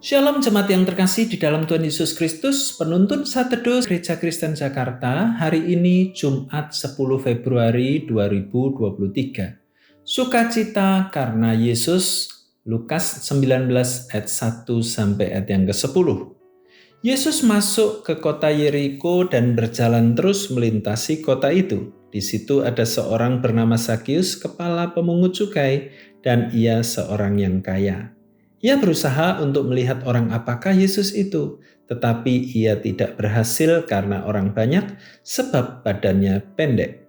Shalom jemaat yang terkasih di dalam Tuhan Yesus Kristus, penuntun Saat Teduh Gereja Kristen Jakarta, hari ini Jumat 10 Februari 2023. Sukacita karena Yesus, Lukas 19 ayat 1 sampai ayat yang ke-10. Yesus masuk ke kota Yeriko dan berjalan terus melintasi kota itu. Di situ ada seorang bernama Zakius, kepala pemungut cukai, dan ia seorang yang kaya. Ia berusaha untuk melihat orang apakah Yesus itu, tetapi ia tidak berhasil karena orang banyak sebab badannya pendek.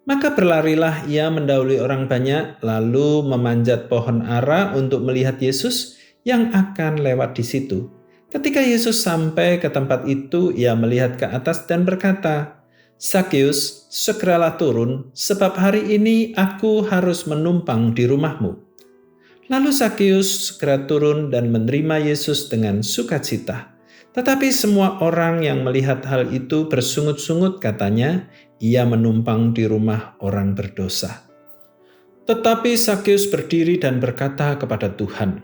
Maka berlarilah ia mendahului orang banyak, lalu memanjat pohon ara untuk melihat Yesus yang akan lewat di situ. Ketika Yesus sampai ke tempat itu, ia melihat ke atas dan berkata, "Zakius, segeralah turun, sebab hari ini aku harus menumpang di rumahmu." Lalu Zakius segera turun dan menerima Yesus dengan sukacita. Tetapi semua orang yang melihat hal itu bersungut-sungut, katanya, ia menumpang di rumah orang berdosa. Tetapi Zakius berdiri dan berkata kepada Tuhan,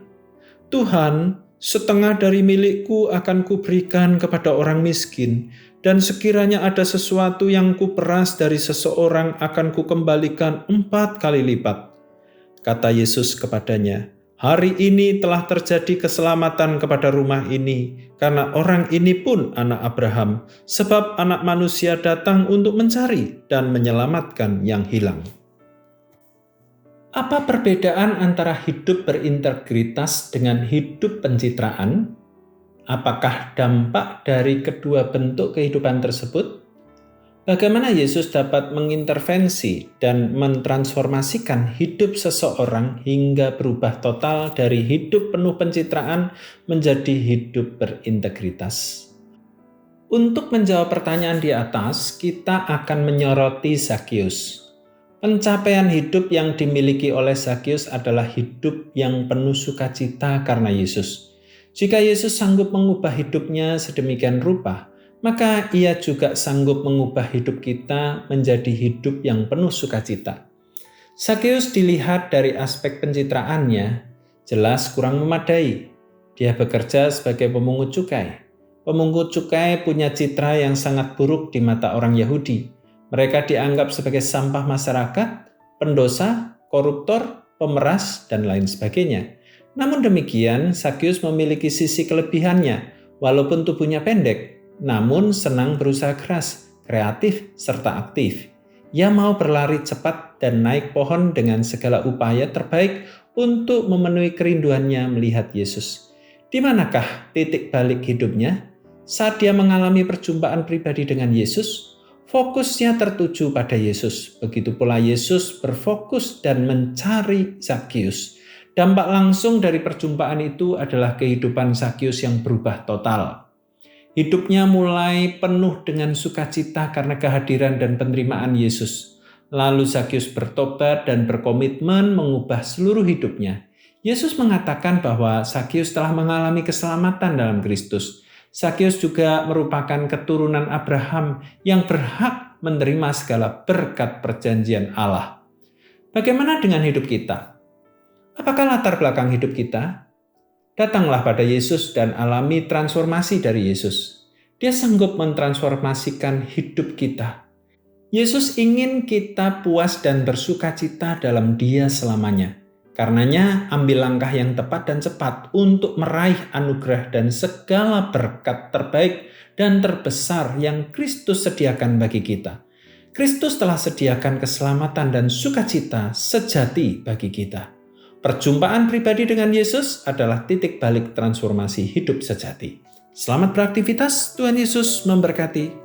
"Tuhan, setengah dari milikku akan kuberikan kepada orang miskin, dan sekiranya ada sesuatu yang kuperas dari seseorang akan kukembalikan 4 kali lipat." Kata Yesus kepadanya, "Hari ini telah terjadi keselamatan kepada rumah ini, karena orang ini pun anak Abraham, sebab Anak Manusia datang untuk mencari dan menyelamatkan yang hilang." Apa perbedaan antara hidup berintegritas dengan hidup pencitraan? Apakah dampak dari kedua bentuk kehidupan tersebut? Bagaimana Yesus dapat mengintervensi dan mentransformasikan hidup seseorang hingga berubah total dari hidup penuh pencitraan menjadi hidup berintegritas? Untuk menjawab pertanyaan di atas, kita akan menyoroti Zakius. Pencapaian hidup yang dimiliki oleh Zakius adalah hidup yang penuh sukacita karena Yesus. Jika Yesus sanggup mengubah hidupnya sedemikian rupa, maka ia juga sanggup mengubah hidup kita menjadi hidup yang penuh sukacita. Zakius dilihat dari aspek pencitraannya, jelas kurang memadai. Dia bekerja sebagai pemungut cukai. Pemungut cukai punya citra yang sangat buruk di mata orang Yahudi. Mereka dianggap sebagai sampah masyarakat, pendosa, koruptor, pemeras, dan lain sebagainya. Namun demikian, Zakius memiliki sisi kelebihannya, walaupun tubuhnya pendek, namun senang berusaha keras, kreatif, serta aktif. Ia mau berlari cepat dan naik pohon dengan segala upaya terbaik untuk memenuhi kerinduannya melihat Yesus. Di manakah titik balik hidupnya? Saat dia mengalami perjumpaan pribadi dengan Yesus, fokusnya tertuju pada Yesus. Begitu pula Yesus berfokus dan mencari Zakius. Dampak langsung dari perjumpaan itu adalah kehidupan Zakius yang berubah total. Hidupnya mulai penuh dengan sukacita karena kehadiran dan penerimaan Yesus. Lalu Zakius bertobat dan berkomitmen mengubah seluruh hidupnya. Yesus mengatakan bahwa Zakius telah mengalami keselamatan dalam Kristus. Zakius juga merupakan keturunan Abraham yang berhak menerima segala berkat perjanjian Allah. Bagaimana dengan hidup kita? Apakah latar belakang hidup kita? Datanglah pada Yesus dan alami transformasi dari Yesus. Dia sanggup mentransformasikan hidup kita. Yesus ingin kita puas dan bersukacita dalam Dia selamanya. Karenanya, ambil langkah yang tepat dan cepat untuk meraih anugerah dan segala berkat terbaik dan terbesar yang Kristus sediakan bagi kita. Kristus telah sediakan keselamatan dan sukacita sejati bagi kita. Perjumpaan pribadi dengan Yesus adalah titik balik transformasi hidup sejati. Selamat beraktivitas, Tuhan Yesus memberkati.